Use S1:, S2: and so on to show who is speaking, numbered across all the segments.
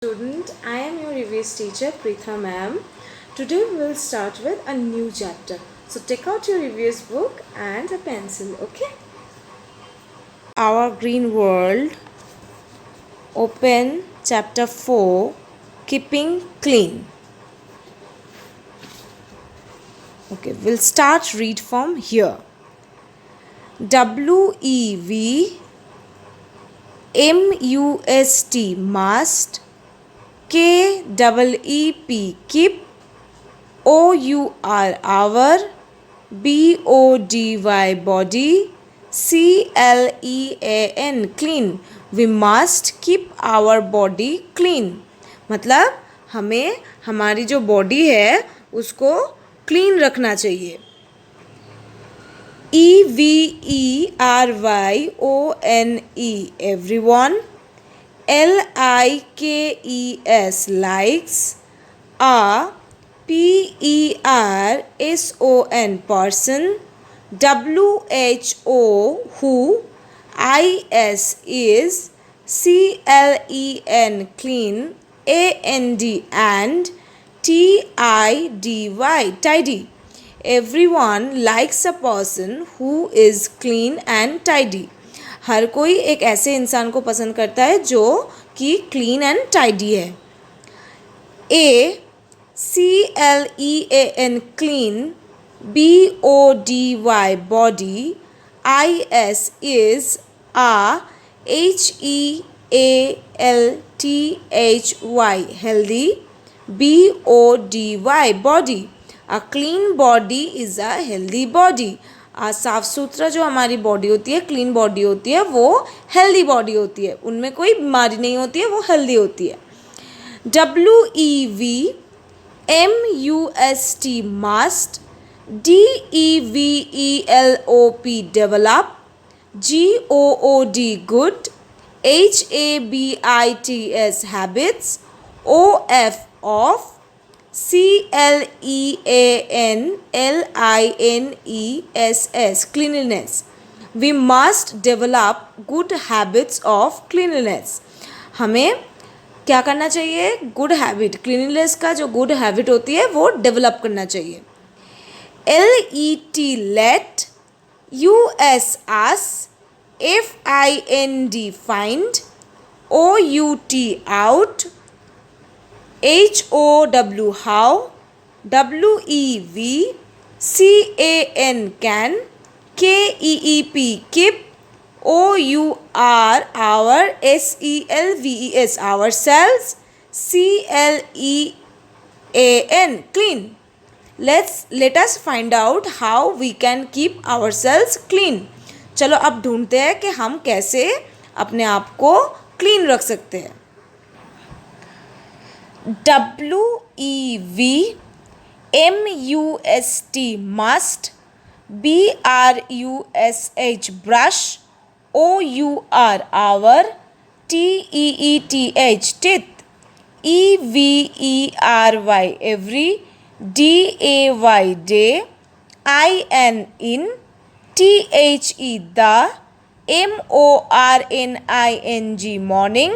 S1: Student, I am your EVS teacher Preetha ma'am. Today we will start with a new chapter. So take out your EVS book and a pencil, okay? Our Green World, open chapter 4, Keeping Clean. Okay, we'll start read from here. WEVMUST must, KEEP keep, OUR our, BODY body, CLEAN clean. We must keep our body clean. मतलब हमें हमारी जो body है उसको clean रखना चाहिए. EVERYONE everyone, LIKES likes, a PERSON person, WHO who, IS is, CLEN clean, AND and, TIDY tidy. Everyone likes a person who is clean and tidy. हर कोई एक ऐसे इंसान को पसंद करता है जो कि क्लीन एंड टाइडी है. CLEAN clean, BODY body, IS is, a HEALTHY healthy, BODY body. A clean body is a healthy body. साफ़ सुथरा जो हमारी बॉडी होती है, क्लीन बॉडी होती है, वो हेल्दी बॉडी होती है. उनमें कोई बीमारी नहीं होती है, वो हेल्दी होती है. WEVMUST must, DEVELOP develop, GOOD good, HABITS habits, OF off, CLEANLINESS cleanliness. We must develop good habits of cleanliness. हमें क्या करना चाहिए? गुड हैबिट, क्लीनलीनेस का जो गुड हैबिट होती है वो डेवलप करना चाहिए. LET let, US us, FIND find, OUT out, HOW how, WEV CAN can, KEEP keep, OUR our, SELVES ourselves, CLEAN clean. Let us find out how we can keep ourselves clean. चलो अब ढूंढते हैं कि हम कैसे अपने आप को क्लीन रख सकते हैं. WEVMUST must, BRUSH brush, OUR our, TEETH teeth, EVERY every, DAY day, IN in, THE the, MORNING morning,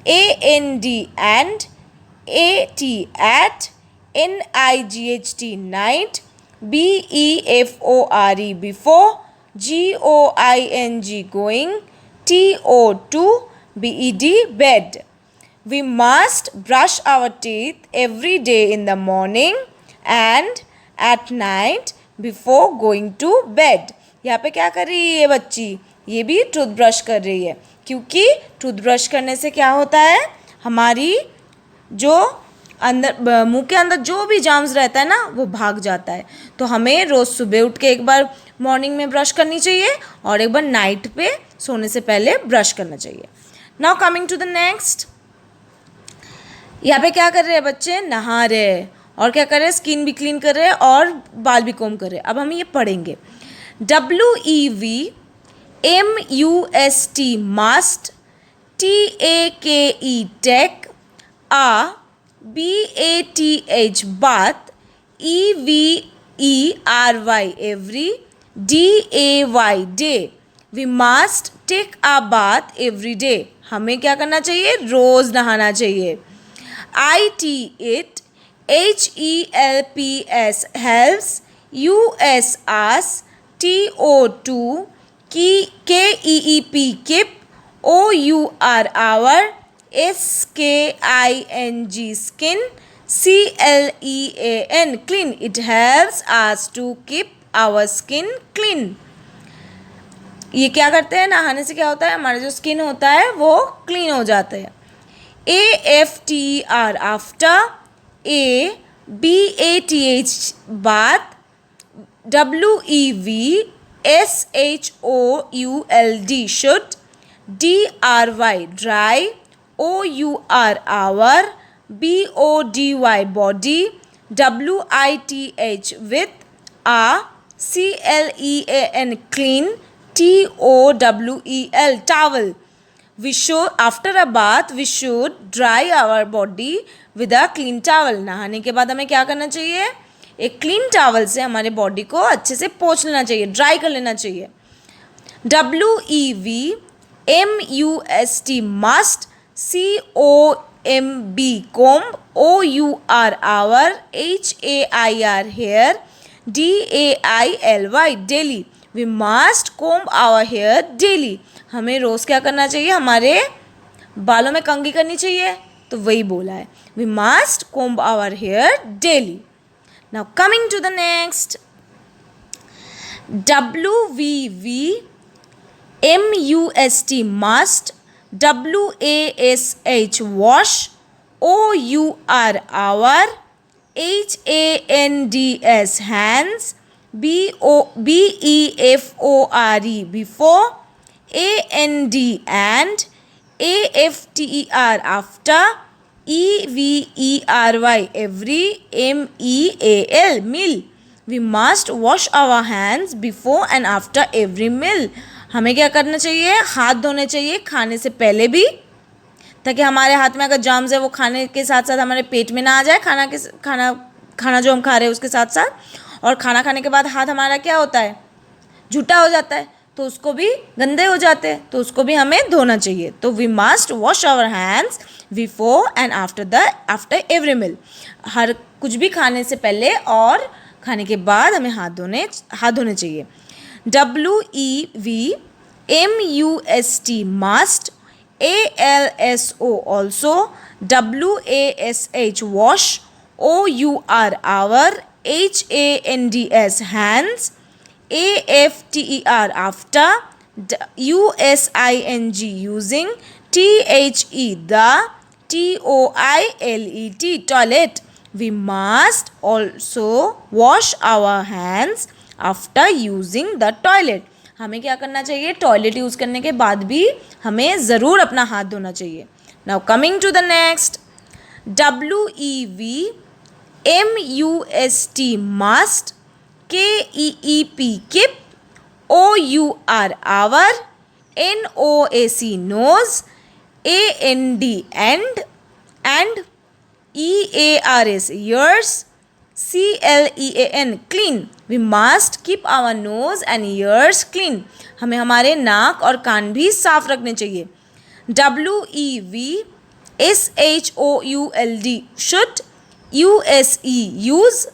S1: AND and, AT at, NIGHT night, BEFORE before, GOING going, TO2 BED bed. We must brush our teeth every day in the morning and at night before going to bed. यहाँ पे क्या कर रही है ये बच्ची? ये भी टूथब्रश कर रही है, क्योंकि टूथब्रश करने से क्या होता है, हमारी जो अंदर मुंह के अंदर जो भी जर्म्स रहता है ना वो भाग जाता है. तो हमें रोज़ सुबह उठ के एक बार मॉर्निंग में ब्रश करनी चाहिए और एक बार नाइट पे सोने से पहले ब्रश करना चाहिए. Now coming to the next. यहाँ पे क्या कर रहे हैं बच्चे? नहा रहे हैं और क्या कर रहे हैं? स्किन भी क्लीन कर रहे हैं और बाल भी कोम कर रहे हैं. अब हम ये पढ़ेंगे. WEVMUST must, TAKE take, A BATH bath, EVERY every, DAY day. We must take a bath every day. हमें क्या करना चाहिए? रोज़ नहाना चाहिए. IT it, HELPS helps, US us, TO2, KEEP keep, OUR our, SKING skin, CLEAN clean. It helps us to keep our skin clean. ये क्या करते हैं, नहाने से क्या होता है, हमारा जो स्किन होता है वो क्लीन हो जाता है. AFTER after, BATH bath, WEVSHOULD should, DRY dry, OUR hour, BODY body, WITH with, CLEAN clean, TOWEL towel. We should, after a bath we should dry our body with a clean towel. नहाने के बाद हमें क्या करना चाहिए, एक clean towel से हमारे बॉडी को अच्छे से पोंछ लेना चाहिए, ड्राई कर लेना चाहिए. WEVMUST must, COMB comb, OUR hour, HAIR hair, DAILY daily. We must comb our hair daily. हमें रोज़ क्या करना चाहिए, हमारे बालों में कंघी करनी चाहिए, तो वही बोला है. We must comb our hair daily. Now coming to the next. WVVMUST must, WASH wash, OUR hour, HANDS hands, BEFORE before, AND and, AFTER after, EVERY every, MEAL meal. We must wash our hands before and after every meal. हमें क्या करना चाहिए, हाथ धोने चाहिए खाने से पहले भी, ताकि हमारे हाथ में अगर जर्म्स है वो खाने के साथ साथ हमारे पेट में ना आ जाए, खाना जो हम खा रहे हैं उसके साथ साथ. और खाना खाने के बाद हाथ हमारा क्या होता है, झूठा हो जाता है, तो उसको भी गंदे हो जाते हैं, तो उसको भी हमें धोना चाहिए. तो we must wash our hands before and after every meal. हर कुछ भी खाने से पहले और खाने के बाद हमें हाथ धोने चाहिए. WEVMUST must, ALSO also, WASH wash, OUR hour, HANDS hands, AFTER after, USING using, THE the, TOILET toilet. We must also wash our hands after using the toilet. हमें क्या करना चाहिए, टॉयलेट यूज़ करने के बाद भी हमें ज़रूर अपना हाथ धोना चाहिए. Now coming to the next. WEVMUST must, KEEP keep, OUR hour, NOAC nose, AND and EARS ears, CLEAN clean. We must keep our nose and ears clean. हमें हमारे नाक और कान भी साफ रखने चाहिए. WEVSHOULD should, USE use,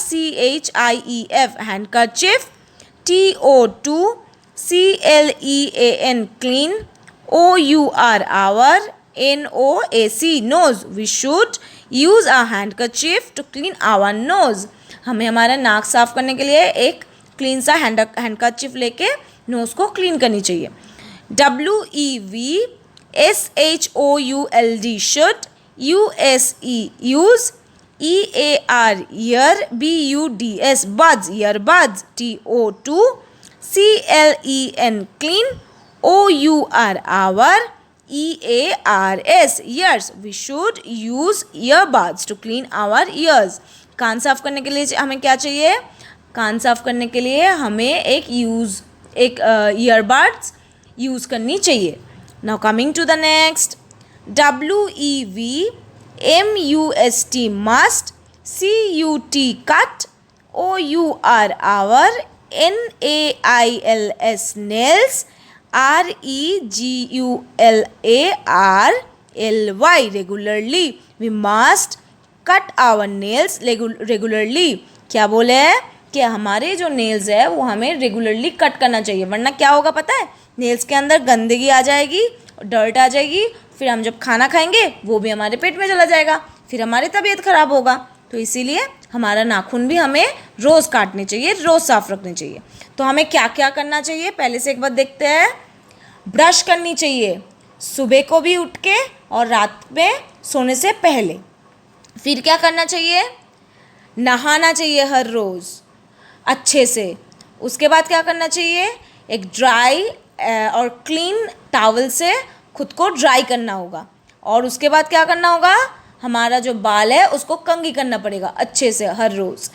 S1: HANDKERCHIEF handkerchief, TO2 CLEAN clean, OUR hour, NOAC nose. We should use a handkerchief to clean our nose. हमें हमारा नाक साफ करने के लिए एक क्लीन सा हैंडकरचिफ लेके नोज को क्लीन करनी चाहिए. WEVSHOULD should, USE use, EAR ear, BUDS buds earbuds, TO2 CLEN clean, OUR hour, EARS ears. We should use earbuds to clean our ears. कान साफ करने के लिए हमें क्या चाहिए, कान साफ करने के लिए हमें एक ईयरबड्स यूज़ करनी चाहिए. Now coming to the next. WEVMUST must, CUT cut, OUR hour, NAILS nails, REGULARLY, regularly. We must cut our nails regularly. क्या बोले हैं कि हमारे जो नेल्स है वो हमें रेगुलरली कट करना चाहिए, वरना क्या होगा पता है, नेल्स के अंदर गंदगी आ जाएगी, डर्ट आ जाएगी, फिर हम जब खाना खाएंगे वो भी हमारे पेट में चला जाएगा, फिर हमारी तबीयत खराब होगा. तो इसीलिए हमारा नाखून भी हमें रोज़ काटने चाहिए, रोज़ साफ रखने चाहिए. तो हमें क्या क्या करना चाहिए पहले से एक बार देखते हैं. ब्रश करनी चाहिए सुबह को भी उठ के और रात में सोने से पहले. फिर क्या करना चाहिए, नहाना चाहिए हर रोज़ अच्छे से. उसके बाद क्या करना चाहिए, एक ड्राई और क्लीन टॉवल से खुद को ड्राई करना होगा. और उसके बाद क्या करना होगा, हमारा जो बाल है उसको कंघी करना पड़ेगा अच्छे से हर रोज़.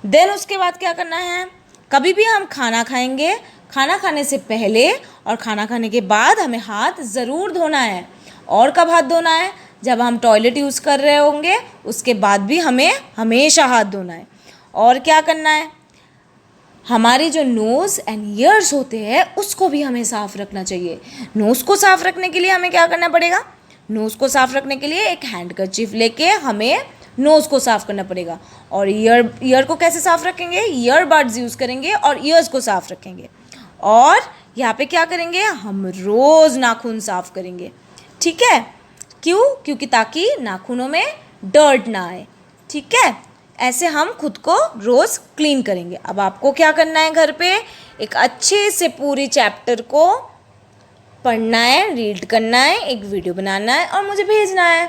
S1: देन उसके बाद क्या करना है, कभी भी हम खाना खाएंगे, खाना खाने से पहले और खाना खाने के बाद हमें हाथ ज़रूर धोना है. और कब हाथ धोना है, जब हम टॉयलेट यूज़ कर रहे होंगे उसके बाद भी हमें हमेशा हाथ धोना है. और क्या करना है, हमारी जो नोज़ एंड ईयर्स होते हैं उसको भी हमें साफ़ रखना चाहिए. नोज़ को साफ़ रखने के लिए हमें क्या करना पड़ेगा, नोज़ को साफ़ रखने के लिए एक हैंडकरचीफ लेके हमें नोज़ को साफ़ करना पड़ेगा. और ईयर को कैसे साफ़ रखेंगे, ईयरबड्स यूज़ करेंगे और ईयर्स को साफ़ रखेंगे. और यहाँ पे क्या करेंगे, हम रोज़ नाखून साफ़ करेंगे. ठीक है, क्यों, क्योंकि ताकि नाखूनों में डर्ट ना आए. ठीक है, ऐसे हम खुद को रोज़ क्लीन करेंगे. अब आपको क्या करना है, घर पे एक अच्छे से पूरी चैप्टर को पढ़ना है, रीड करना है, एक वीडियो बनाना है और मुझे भेजना है.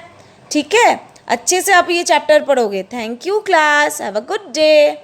S1: ठीक है, अच्छे से आप ये चैप्टर पढ़ोगे. Thank you class, have a good day.